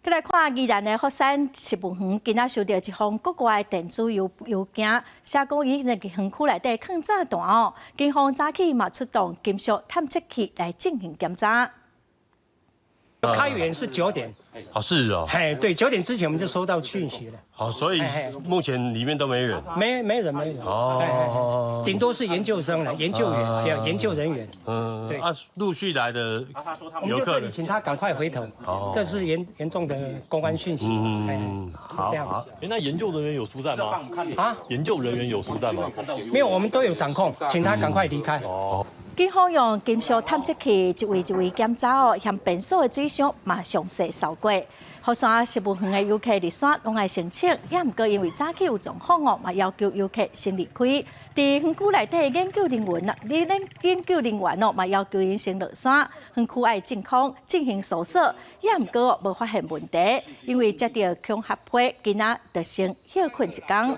再来看宜兰的福山食物园，今仔收到一封国外电子邮件，写讲伊那个园区内底抗炸弹哦，警方早起嘛出动金属探测器来进行检查。开园是9点，哦，是哦，哎，对，9点之前我们就收到讯息了。好，所以目前里面都没人，没人。哦，顶多是研究生了，研究员这样，研究人员。对啊，陆续来的我们就这里请他赶快回头。哦，这是严重的公安讯息。好，这样。那研究人员有疏散吗？啊，研究人员有疏散吗？没有，我们都有掌控，请他赶快离开。哦。警方用金属探测器一位一位检查哦，向便所的水箱嘛详细扫过。福山食物园的游客入山拢爱申请，也毋过因为早起有状况哦，嘛要求游客先离开。伫园区内底的研究人员哦，嘛要求因先落山。园区爱净空进行搜索，也毋过无发现问题，因为接到恐吓批，今仔就先休困一天。